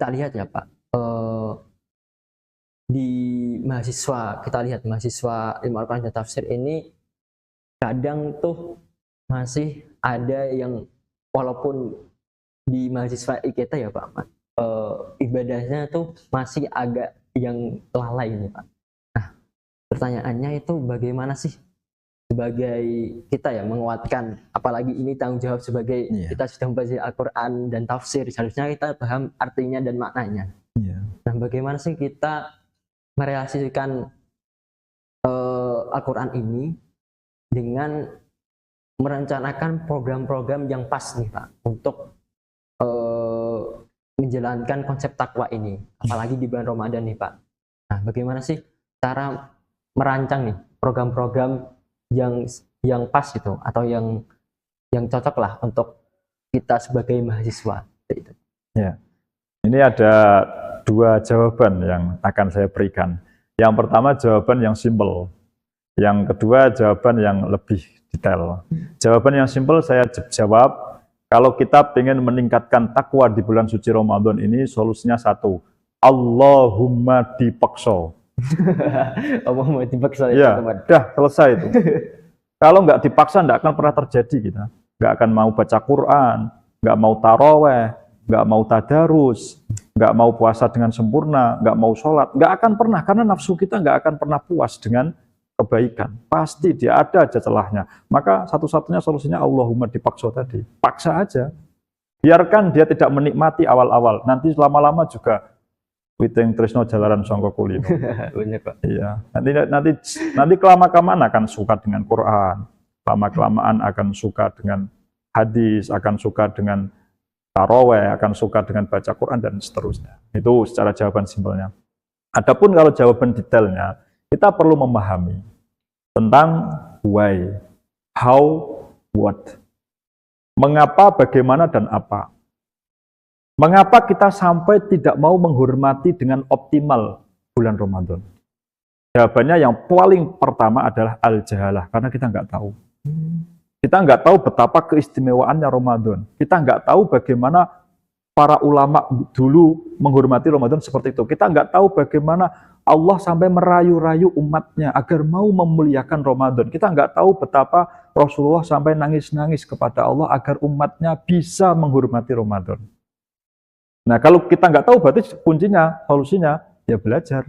kita lihat ya Pak, di mahasiswa, kita lihat mahasiswa ilmu Al-Quran dan tafsir ini kadang tuh masih ada yang walaupun di mahasiswa IKT ya Pak, ibadahnya tuh masih agak yang lalai ini Pak. Nah, pertanyaannya itu bagaimana sih sebagai kita ya menguatkan, apalagi ini tanggung jawab sebagai kita sudah membaca Al-Quran dan tafsir, seharusnya kita paham artinya dan maknanya. Nah, bagaimana sih kita merealisasikan Al-Quran ini dengan merencanakan program-program yang pas nih Pak untuk menjalankan konsep takwa ini, apalagi di bulan Ramadan nih Pak. Nah, bagaimana sih cara merancang nih program-program yang pas gitu, atau yang cocok lah untuk kita sebagai mahasiswa gitu. Ya, ini ada dua jawaban yang akan saya berikan. Yang pertama jawaban yang simpel, yang kedua jawaban yang lebih detail. Jawaban yang simpel saya jawab, kalau kita ingin meningkatkan takwa di bulan suci Ramadan ini, solusinya satu, Allahumma dipaksa. Allahumma dipaksa ya, dah selesai itu. Kalau nggak dipaksa, nggak akan pernah terjadi kita. Nggak akan mau baca Quran, nggak mau taraweh, nggak mau tadarus, nggak mau puasa dengan sempurna, nggak mau sholat, nggak akan pernah, karena nafsu kita nggak akan pernah puas dengan kebaikan. Pasti dia ada aja celahnya. Maka satu-satunya solusinya Allahumma dipaksa tadi. Paksa aja. Biarkan dia tidak menikmati awal-awal. Nanti lama-lama juga Witing Trisno Jalaran Songko Kulino. Benar Pak. Iya. Nanti kelama-kelamaan akan suka dengan Quran. Lama-kelamaan akan suka dengan hadis, akan suka dengan taraweh, akan suka dengan baca Quran dan seterusnya. Itu secara jawaban simpelnya. Adapun kalau jawaban detailnya, kita perlu memahami tentang why, how, what. Mengapa, bagaimana, dan apa. Mengapa kita sampai tidak mau menghormati dengan optimal bulan Ramadan? Jawabannya yang paling pertama adalah al-jahalah, karena kita nggak tahu. Kita nggak tahu betapa keistimewaannya Ramadan. Kita nggak tahu bagaimana para ulama dulu menghormati Ramadan seperti itu. Kita nggak tahu bagaimana Allah sampai merayu-rayu umatnya agar mau memuliakan Ramadan. Kita nggak tahu betapa Rasulullah sampai nangis-nangis kepada Allah agar umatnya bisa menghormati Ramadan. Nah, kalau kita nggak tahu, berarti kuncinya, solusinya, ya belajar.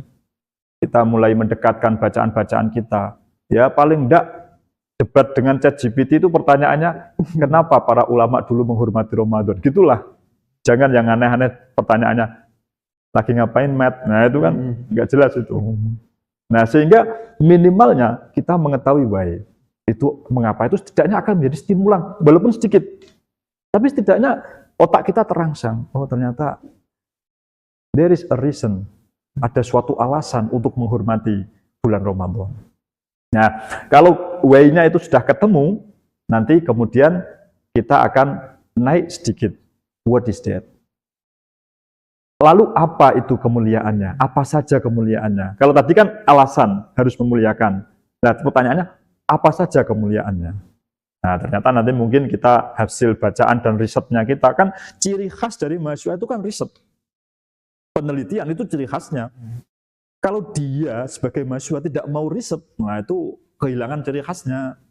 Kita mulai mendekatkan bacaan-bacaan kita. Ya, paling enggak debat dengan ChatGPT itu pertanyaannya, kenapa para ulama dulu menghormati Ramadan? Gitulah. Jangan yang aneh-aneh pertanyaannya, lagi ngapain, Matt? Nah, itu kan nggak jelas itu. Nah, sehingga minimalnya kita mengetahui why. Itu mengapa, itu setidaknya akan menjadi stimulan, walaupun sedikit. Tapi setidaknya otak kita terangsang, oh ternyata there is a reason, ada suatu alasan untuk menghormati bulan Ramadan. Nah, kalau why-nya itu sudah ketemu, nanti kemudian kita akan naik sedikit. What is that? Lalu apa itu kemuliaannya? Apa saja kemuliaannya? Kalau tadi kan alasan harus memuliakan. Nah, pertanyaannya, apa saja kemuliaannya? Nah, ternyata nanti mungkin kita hasil bacaan dan risetnya kita kan, ciri khas dari mahasiswa itu kan riset. Penelitian itu ciri khasnya. Kalau dia sebagai mahasiswa tidak mau riset, nah itu kehilangan ciri khasnya.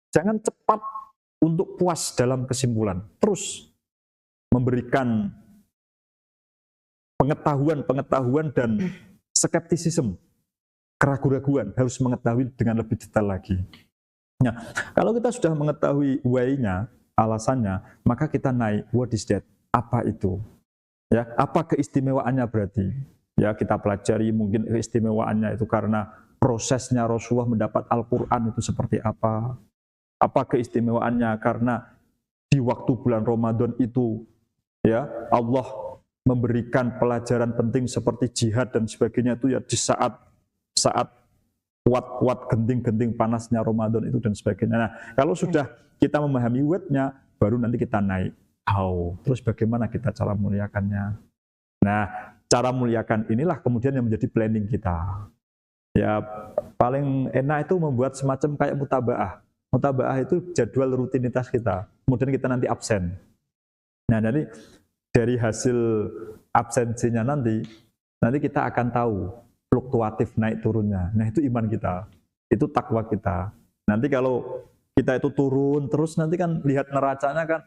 Jangan cepat untuk puas dalam kesimpulan. Terus memberikan pengetahuan dan skeptisisme, keraguan-raguan, harus mengetahui dengan lebih detail lagi. Nah, kalau kita sudah mengetahui why-nya, alasannya, maka kita naik, what is that? Apa itu? Ya, apa keistimewaannya berarti? Ya, kita pelajari mungkin keistimewaannya itu karena prosesnya Rasulullah mendapat Al-Quran itu seperti apa? Apa keistimewaannya karena di waktu bulan Ramadan itu, ya, Allah memberikan pelajaran penting seperti jihad dan sebagainya itu ya di saat kuat genting-genting panasnya Ramadan itu dan sebagainya. Nah, kalau sudah kita memahami what-nya, baru nanti kita naik how. Terus bagaimana kita cara muliakannya? Nah, cara muliakan inilah kemudian yang menjadi planning kita. Ya, paling enak itu membuat semacam kayak mutabaah. Mutabaah itu jadwal rutinitas kita. Kemudian kita nanti absen. Nah, dari hasil absensinya nanti kita akan tahu fluktuatif naik turunnya. Nah itu iman kita, itu takwa kita. Nanti kalau kita itu turun terus nanti kan lihat neracanya kan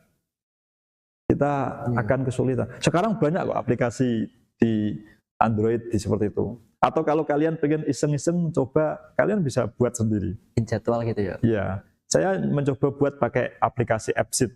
kita akan kesulitan. Sekarang banyak kok aplikasi di Android di seperti itu. Atau kalau kalian pengen iseng-iseng coba, kalian bisa buat sendiri. Jadwal gitu ya? Iya, saya mencoba buat pakai aplikasi AppSheet.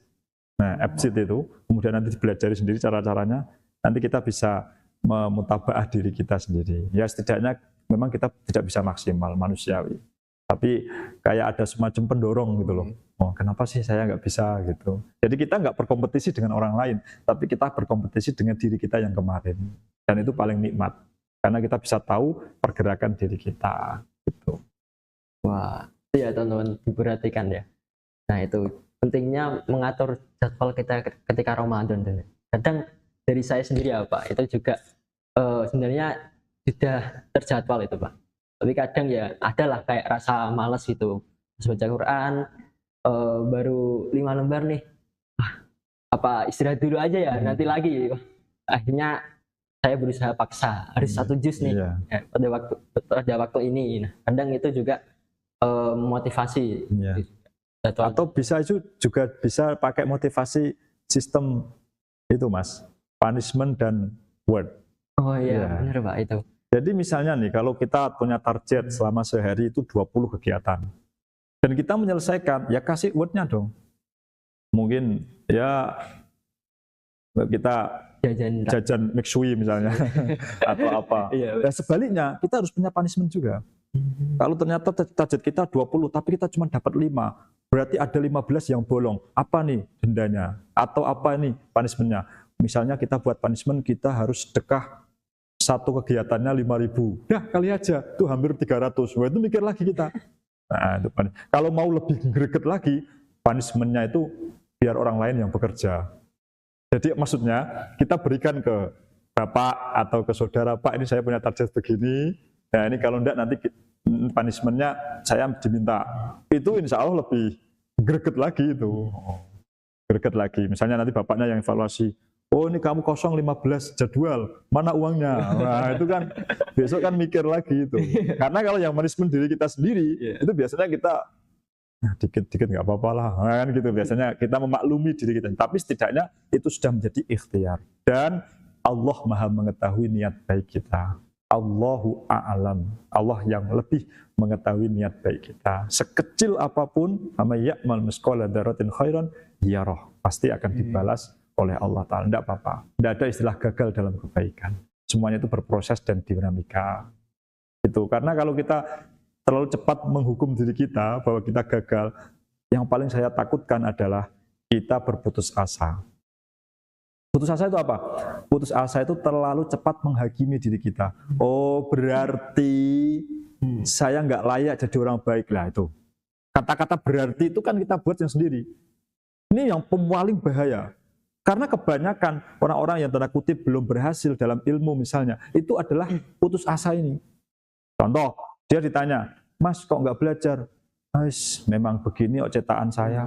Nah, AppSheet itu kemudian nanti dipelajari sendiri cara-caranya. Nanti kita bisa memutabaah diri kita sendiri. Ya setidaknya memang kita tidak bisa maksimal manusiawi. Tapi kayak ada semacam pendorong gitu loh. Oh, kenapa sih saya nggak bisa gitu. Jadi kita nggak berkompetisi dengan orang lain, tapi kita berkompetisi dengan diri kita yang kemarin. Dan itu paling nikmat. Karena kita bisa tahu pergerakan diri kita gitu. Wah, itu ya teman-teman, diperhatikan ya. Nah itu pentingnya mengatur jadwal kita ketika Ramadan. Kadang dari saya sendiri apa, itu juga sebenarnya sudah terjadwal itu Pak. Tapi kadang ya adalah kayak rasa malas gitu. Baca Quran, baru 5 lembar nih. Apa istirahat dulu aja ya, nanti lagi. Akhirnya saya berusaha paksa harus 1 juz nih ya, pada waktu ini. Nah, kadang itu juga motivasi. Atau bisa juga bisa pakai motivasi sistem itu Mas, punishment dan reward. Oh iya, benar Pak itu. Jadi misalnya nih kalau kita punya target selama sehari itu 20 kegiatan dan kita menyelesaikan, ya kasih reward-nya dong. Mungkin ya kita jajan McShui misalnya atau apa. Dan sebaliknya kita harus punya punishment juga. Kalau ternyata target kita 20 tapi kita cuma dapat 5, berarti ada 15 yang bolong. Apa nih dendanya? Atau apa nih punishment-nya? Misalnya kita buat punishment, kita harus sedekah satu kegiatannya 5.000. Dah kali aja, itu hampir 300. Wah itu mikir lagi kita. Nah, itu kalau mau lebih greget lagi, punishment-nya itu biar orang lain yang bekerja. Jadi maksudnya kita berikan ke bapak atau ke saudara, Pak ini saya punya target begini, nah ini kalau enggak nanti punishment-nya saya diminta. Itu insya Allah lebih greget lagi itu. Greget lagi, misalnya nanti bapaknya yang evaluasi, oh ini kamu kosong 15 jadwal, mana uangnya? Nah itu kan besok kan mikir lagi itu. Karena kalau yang punishment diri kita sendiri, itu biasanya kita nah, dikit-dikit nggak apa-apa lah, kan gitu. Biasanya kita memaklumi diri kita, tapi setidaknya itu sudah menjadi ikhtiar. Dan Allah Maha mengetahui niat baik kita. Allahu a'lam. Allah yang lebih mengetahui niat baik kita. Sekecil apapun, may ya'mal misqala dzarratin khairan yarah, pasti akan dibalas oleh Allah Ta'ala. Tidak apa-apa. Tidak ada istilah gagal dalam kebaikan. Semuanya itu berproses dan dinamika. Itu karena kalau kita terlalu cepat menghukum diri kita bahwa kita gagal, yang paling saya takutkan adalah kita berputus asa. Putus asa itu apa? Putus asa itu terlalu cepat menghakimi diri kita. Oh berarti saya nggak layak jadi orang baik lah itu. Kata-kata berarti itu kan kita buat yang sendiri. Ini yang paling bahaya. Karena kebanyakan orang-orang yang tanda kutip belum berhasil dalam ilmu misalnya, itu adalah putus asa ini. Contoh, dia ditanya, Mas kok nggak belajar? Mas, memang begini cetakan saya.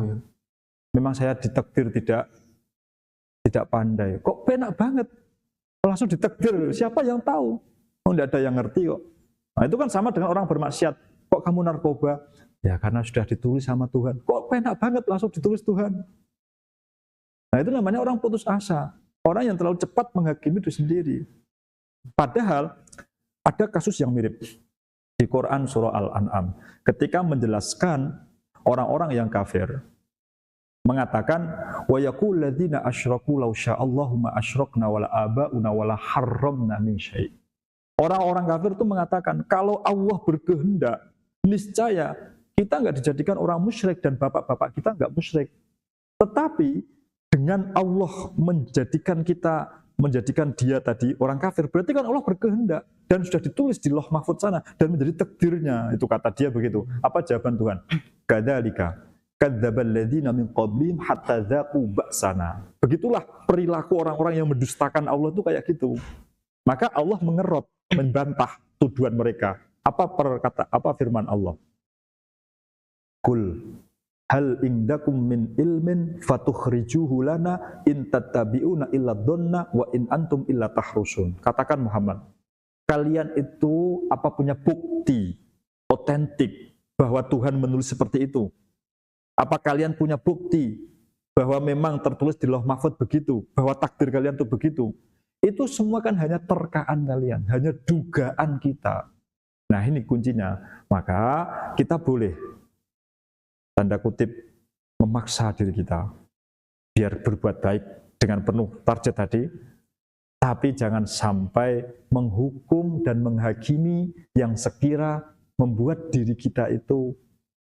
Memang saya ditakdir tidak pandai. Kok penak banget? Langsung ditakdir, siapa yang tahu? Oh, tidak ada yang ngerti kok. Nah, itu kan sama dengan orang bermaksiat. Kok kamu narkoba? Ya karena sudah ditulis sama Tuhan. Kok penak banget langsung ditulis Tuhan? Nah itu namanya orang putus asa. Orang yang terlalu cepat menghakimi diri sendiri. Padahal ada kasus yang mirip di Quran surah Al-An'am. Ketika menjelaskan orang-orang yang kafir, mengatakan wa yaqul ladzina asyraku law sya'allahu ma asyrakna wala aba'una wala harramna min syai'. Orang-orang kafir itu mengatakan kalau Allah berkehendak, niscaya kita enggak dijadikan orang musyrik dan bapak-bapak kita enggak musyrik. Tetapi dengan Allah menjadikan dia tadi orang kafir, berarti kan Allah berkehendak dan sudah ditulis di Lauh Mahfuz sana dan menjadi takdirnya. Itu kata dia begitu. Apa jawaban Tuhan? Kadzalika kadzdzabal ladzina min qablihim hatta dzaqu ba'sana. Begitulah perilaku orang-orang yang mendustakan Allah itu kayak gitu. Maka Allah mengerot, membantah tuduhan mereka. Apa firman Allah? Kul hal indakum min ilmin fatukhrijuhu lana in tattabi'una illa dhanna wa in antum illa tahrusun. Katakan Muhammad, kalian itu apa punya bukti otentik bahwa Tuhan menulis seperti itu? Apa kalian punya bukti bahwa memang tertulis di Lauh Mahfuz begitu, bahwa takdir kalian itu begitu? Itu semua kan hanya terkaan kalian, hanya dugaan kita. Nah ini kuncinya. Maka kita boleh, tanda kutip, memaksa diri kita biar berbuat baik dengan penuh target tadi, tapi jangan sampai menghukum dan menghakimi yang sekira membuat diri kita itu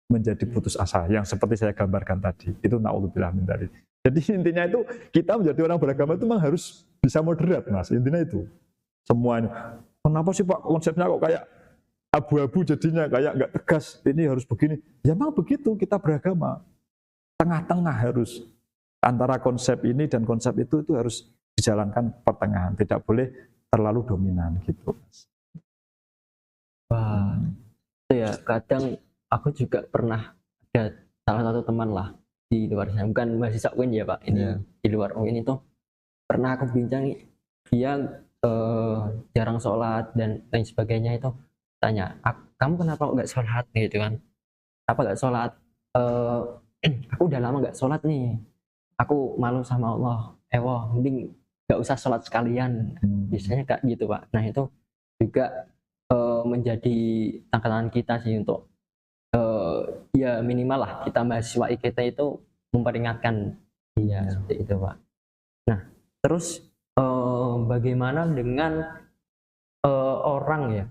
menjadi putus asa, yang seperti saya gambarkan tadi. Itu na'udzubillah min dzalik. Jadi intinya itu kita menjadi orang beragama itu memang harus bisa moderat, Mas. Intinya itu. Semuanya. Kenapa sih Pak konsepnya kok kayak abu-abu jadinya, kayak nggak tegas, ini harus begini. Ya memang begitu kita beragama. Tengah-tengah harus. Antara konsep ini dan konsep itu harus dijalankan pertengahan. Tidak boleh terlalu dominan gitu, Mas. Wah, itu ya kadang aku juga pernah ada salah satu teman lah di luar sana, bukan mahasiswa UIN ya Pak, ini di luar UIN itu pernah aku bincang, dia jarang sholat dan lain sebagainya. Itu tanya, kamu kenapa nggak sholat gitu kan, apa nggak sholat, aku udah lama nggak sholat nih, aku malu sama Allah, mending nggak usah sholat sekalian. Biasanya kayak gitu Pak. Nah itu juga menjadi tangkalan kita sih untuk ya minimal lah kita mahasiswa IKT itu memperingatkan dia seperti itu Pak. Nah terus bagaimana dengan orang ya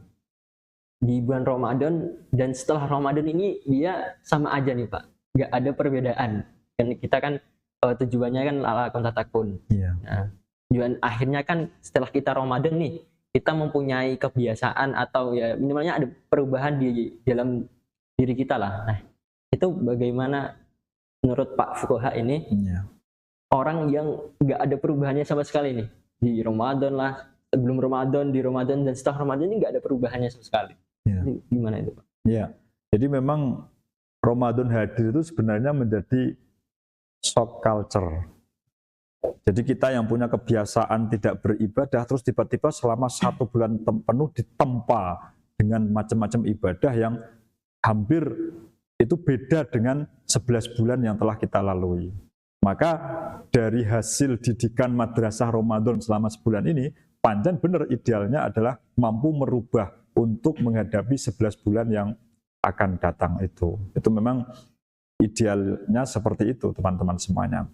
di bulan Ramadan dan setelah Ramadan ini dia sama aja nih Pak, nggak ada perbedaan kan, kita kan tujuannya kan la'allakum tattaqun. Nah, tujuan akhirnya kan setelah kita Ramadan nih kita mempunyai kebiasaan atau ya minimalnya ada perubahan di dalam diri kita lah. Nah itu bagaimana menurut Pak Fuqaha ini orang yang nggak ada perubahannya sama sekali nih di Ramadan lah, sebelum Ramadan, di Ramadan dan setelah Ramadan ini nggak ada perubahannya sama sekali. Ini gimana itu Pak? Ya, jadi memang Ramadan hadir itu sebenarnya menjadi shock culture. Jadi kita yang punya kebiasaan tidak beribadah terus tiba-tiba selama 1 bulan penuh ditempa dengan macam-macam ibadah yang hampir itu beda dengan 11 bulan yang telah kita lalui. Maka dari hasil didikan madrasah Ramadan selama sebulan ini, panjang benar idealnya adalah mampu merubah untuk menghadapi 11 bulan yang akan datang itu. Itu memang idealnya seperti itu teman-teman semuanya.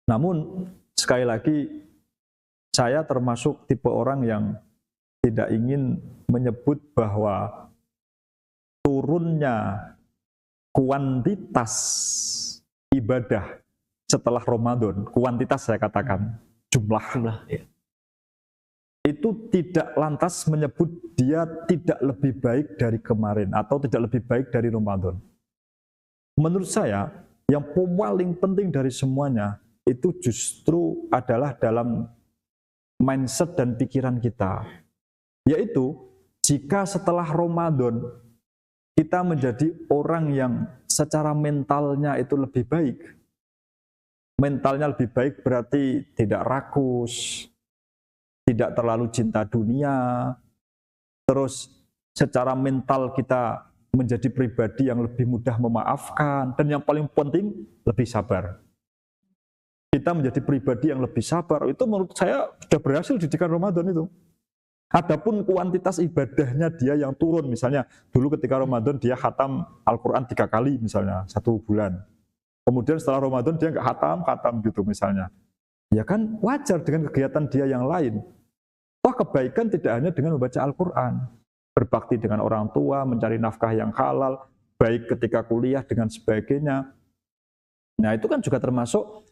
Namun sekali lagi saya termasuk tipe orang yang tidak ingin menyebut bahwa turunnya kuantitas ibadah setelah Ramadan, kuantitas saya katakan, jumlah ya, itu tidak lantas menyebut dia tidak lebih baik dari kemarin atau tidak lebih baik dari Ramadan. Menurut saya yang paling penting dari semuanya itu justru adalah dalam mindset dan pikiran kita, yaitu jika setelah Ramadan kita menjadi orang yang secara mentalnya itu lebih baik. Mentalnya lebih baik berarti tidak rakus, tidak terlalu cinta dunia, terus secara mental kita menjadi pribadi yang lebih mudah memaafkan, dan yang paling penting lebih sabar. Kita menjadi pribadi yang lebih sabar, itu menurut saya sudah berhasil didikan Ramadan itu. Adapun kuantitas ibadahnya dia yang turun, misalnya dulu ketika Ramadan dia khatam Al-Quran 3 kali misalnya 1 bulan. Kemudian setelah Ramadan dia nggak khatam gitu misalnya. Ya kan wajar dengan kegiatan dia yang lain. Toh kebaikan tidak hanya dengan membaca Al-Quran. Berbakti dengan orang tua, mencari nafkah yang halal, baik ketika kuliah dengan sebagainya. Nah itu kan juga termasuk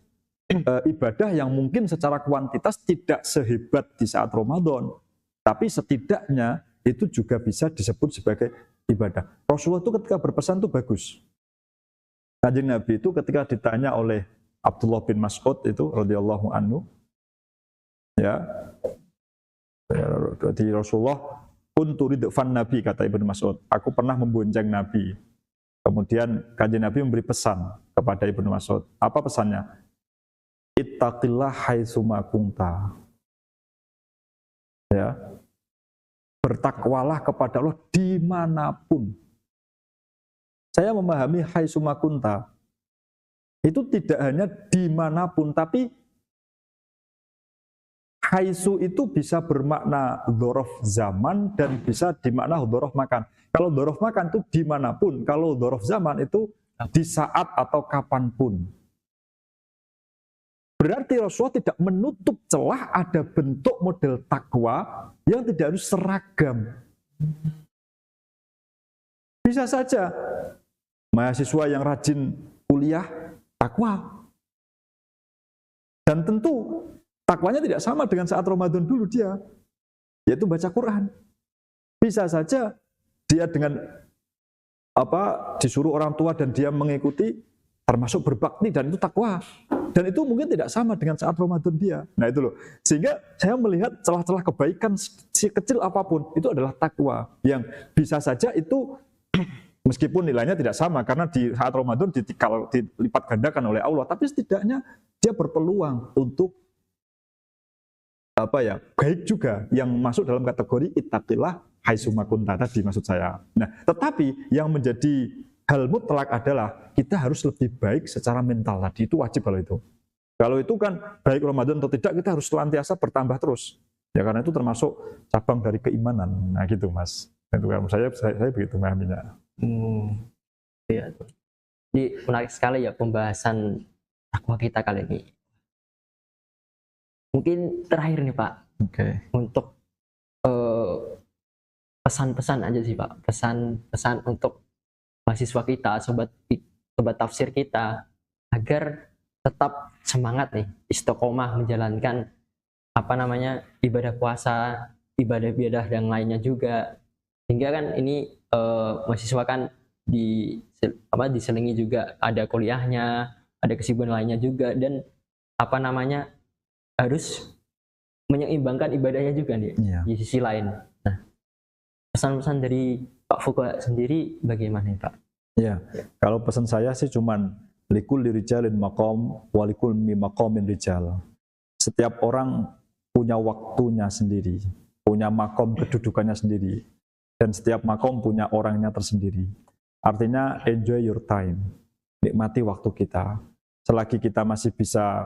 ibadah yang mungkin secara kuantitas tidak sehebat di saat Ramadan, tapi setidaknya itu juga bisa disebut sebagai ibadah. Rasulullah itu ketika berpesan itu bagus. Kanjeng Nabi itu ketika ditanya oleh Abdullah bin Mas'ud itu radhiyallahu anhu, ya, di Rasulullah kuntu ridfan Nabi, kata Ibnu Mas'ud, aku pernah membonceng Nabi. Kemudian Kanjeng Nabi memberi pesan kepada Ibnu Mas'ud. Apa pesannya? Ittaqillah haitsuma kunta. Ya. Bertakwalah kepada Allah dimanapun. Saya memahami haitsuma kunta. Itu tidak hanya dimanapun, tapi haitsu itu bisa bermakna dzaraf zaman dan bisa dimakna dzaraf makan. Kalau dzaraf makan itu dimanapun, kalau dzaraf zaman itu di saat atau kapanpun. Berarti Rasulullah tidak menutup celah ada bentuk model takwa yang tidak harus seragam. Bisa saja mahasiswa yang rajin kuliah takwa. Dan tentu takwanya tidak sama dengan saat Ramadan dulu dia, yaitu baca Quran. Bisa saja dia dengan disuruh orang tua dan dia mengikuti, termasuk berbakti dan itu takwa. Dan itu mungkin tidak sama dengan saat Ramadan dia. Nah itu loh. Sehingga saya melihat celah-celah kebaikan sekecil apapun itu adalah takwa yang bisa saja itu meskipun nilainya tidak sama karena di saat Ramadan dilipat gandakan oleh Allah, tapi setidaknya dia berpeluang untuk baik juga yang masuk dalam kategori ittaqillah haitsuma kunta tadi maksud saya. Nah, tetapi yang menjadi hal mutlak adalah kita harus lebih baik secara mental tadi, itu wajib kalau itu. Kalau itu kan baik Ramadan atau tidak kita harus senantiasa bertambah terus. Ya karena itu termasuk cabang dari keimanan. Nah gitu Mas. Itu kan saya begitu memahaminya. Iya. Jadi menarik sekali ya pembahasan takwa kita kali ini. Mungkin terakhir nih Pak, untuk pesan-pesan aja sih Pak, pesan-pesan untuk mahasiswa kita, sobat tafsir kita, agar tetap semangat nih, istiqomah menjalankan ibadah puasa, ibadah-ibadah yang lainnya juga, hingga kan ini mahasiswa kan diselingi juga ada kuliahnya, ada kesibukan lainnya juga, dan harus menyeimbangkan ibadahnya juga nih di sisi lain. Nah, pesan-pesan dari Pak Fuqaha sendiri bagaimana Pak? Ya, kalau pesan saya sih cuman likulli rijalin maqam wa likulli maqamin rijal. Setiap orang punya waktunya sendiri, punya makom kedudukannya sendiri, dan setiap makom punya orangnya tersendiri. Artinya enjoy your time, nikmati waktu kita. Selagi kita masih bisa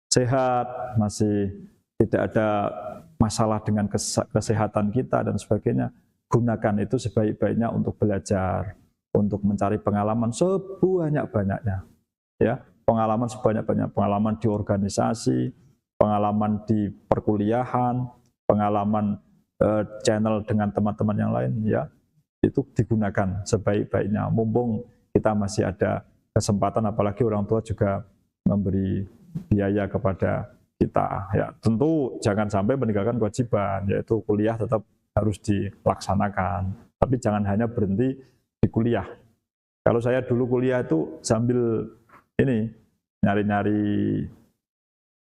sehat, masih tidak ada masalah dengan kesehatan kita dan sebagainya, gunakan itu sebaik-baiknya untuk belajar, untuk mencari pengalaman sebanyak-banyaknya. Ya, pengalaman sebanyak-banyaknya, pengalaman di organisasi, pengalaman di perkuliahan, pengalaman channel dengan teman-teman yang lain, ya, itu digunakan sebaik-baiknya. Mumpung kita masih ada kesempatan, apalagi orang tua juga memberi biaya kepada kita. Ya, tentu jangan sampai meninggalkan kewajiban, yaitu kuliah tetap harus dilaksanakan. Tapi jangan hanya berhenti di kuliah. Kalau saya dulu kuliah itu sambil nyari-nyari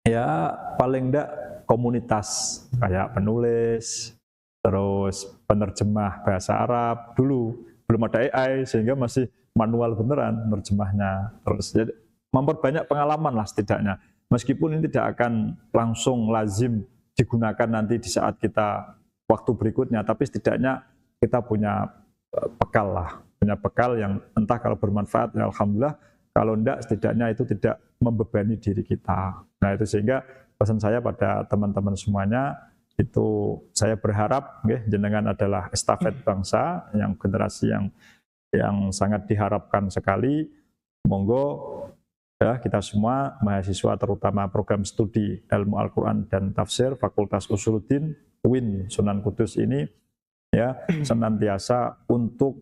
ya paling enggak komunitas kayak penulis, terus penerjemah bahasa Arab. Dulu belum ada AI sehingga masih manual beneran nerjemahnya. Terus jadi memperbanyak pengalaman lah setidaknya. Meskipun ini tidak akan langsung lazim digunakan nanti di saat kita waktu berikutnya, tapi setidaknya kita punya bekal lah. Punya bekal yang entah kalau bermanfaat, ya alhamdulillah. Kalau enggak, setidaknya itu tidak membebani diri kita. Nah itu sehingga pesan saya pada teman-teman semuanya, itu saya berharap jenengan adalah estafet bangsa, yang generasi yang sangat diharapkan sekali. Monggo ya, kita semua mahasiswa terutama program studi ilmu Al-Quran dan tafsir Fakultas Usuluddin UIN Sunan Kudus ini ya senantiasa untuk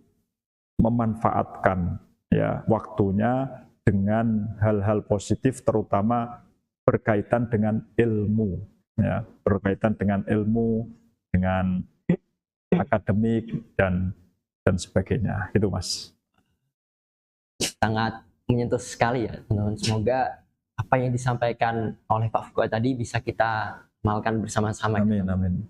memanfaatkan ya waktunya dengan hal-hal positif, terutama berkaitan dengan ilmu ya, berkaitan dengan ilmu, dengan akademik dan sebagainya. Itu Mas. Sangat menyentuh sekali ya teman-teman. Semoga apa yang disampaikan oleh Pak Fuqaha tadi bisa kita amalkan bersama-sama. Amin, amin.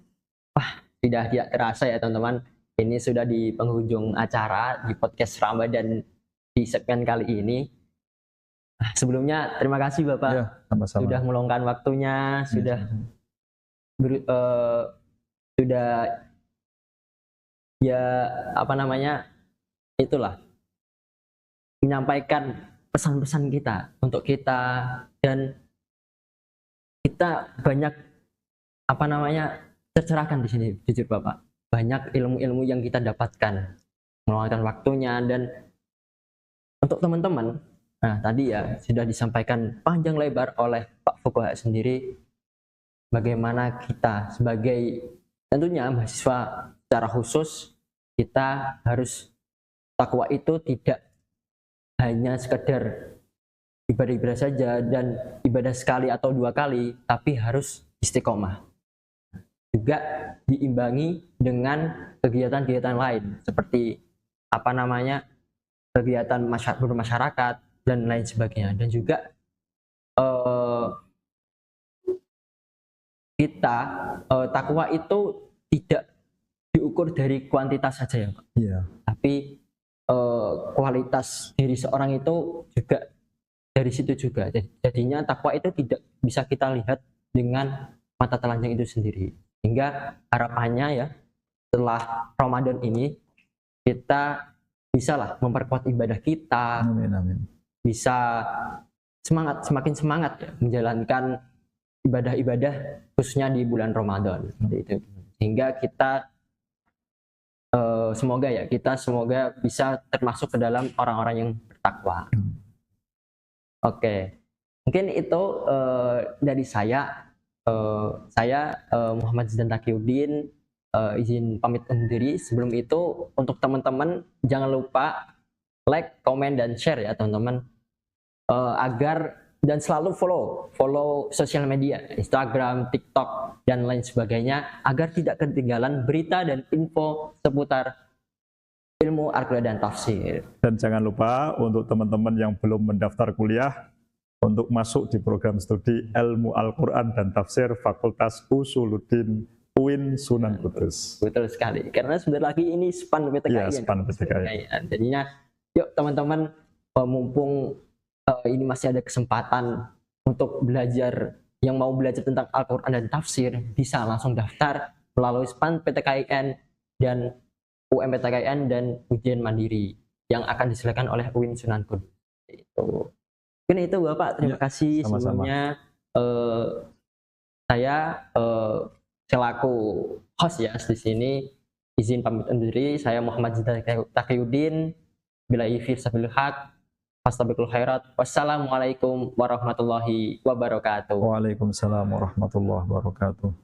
Wah, tidak terasa ya teman-teman. Ini sudah di penghujung acara di podcast Ramadan di segmen kali ini. Sebelumnya terima kasih Bapak Ya, sama-sama. sudah meluangkan waktunya, sudah sudah ya apa namanya itulah menyampaikan pesan-pesan kita untuk kita, dan kita banyak apa namanya tercerahkan di sini, jujur Bapak. Banyak ilmu-ilmu yang kita dapatkan meluangkan waktunya. Dan untuk teman-teman, nah tadi ya sudah disampaikan panjang lebar oleh Pak Fuqaha sendiri bagaimana kita sebagai tentunya mahasiswa secara khusus, kita harus takwa itu tidak hanya sekedar ibadah-ibadah saja dan ibadah sekali atau 2 kali, tapi harus istiqomah. Juga diimbangi dengan kegiatan-kegiatan lain seperti apa namanya kegiatan bermasyarakat dan lain sebagainya. Dan juga kita takwa itu tidak diukur dari kuantitas saja ya Pak. Iya. Tapi kualitas diri seorang itu juga dari situ juga. Jadinya takwa itu tidak bisa kita lihat dengan mata telanjang itu sendiri. Hingga harapannya ya setelah Ramadan ini kita bisalah memperkuat ibadah kita. Amin. Bisa semakin semangat ya menjalankan ibadah-ibadah khususnya di bulan Ramadan. Itu. Sehingga kita semoga bisa termasuk ke dalam orang-orang yang bertakwa. Oke, mungkin itu dari saya. Muhammad Zidan Taqiyuddin izin pamit undur diri. Sebelum itu untuk teman-teman jangan lupa like, komen, dan share ya teman-teman, agar dan selalu follow sosial media Instagram, TikTok, dan lain sebagainya agar tidak ketinggalan berita dan info seputar ilmu Al-Quran dan tafsir. Dan jangan lupa untuk teman-teman yang belum mendaftar kuliah untuk masuk di program studi Ilmu Al-Quran dan Tafsir Fakultas Usuluddin UIN Sunan Kudus. Betul sekali, karena sebentar lagi ini SPAN PTKI. Iya, SPAN PTKI. Jadinya yuk teman-teman, mumpung ini masih ada kesempatan untuk belajar, yang mau belajar tentang Al-Quran dan Tafsir bisa langsung daftar melalui SPAN PTKIN dan UMPTKIN dan ujian mandiri yang akan diselenggarakan oleh UIN Sunan Kudus. Itu. Mungkin itu Bapak, terima kasih. Sama-sama. Sebelumnya saya selaku host ya di sini izin pamit undur diri. Saya Muhammad Zidan Taqiyuddin. Billahi fi sabilil haq. Fastabiqul khairat. Wassalamualaikum warahmatullahi wabarakatuh. Waalaikumsalam warahmatullahi wabarakatuh.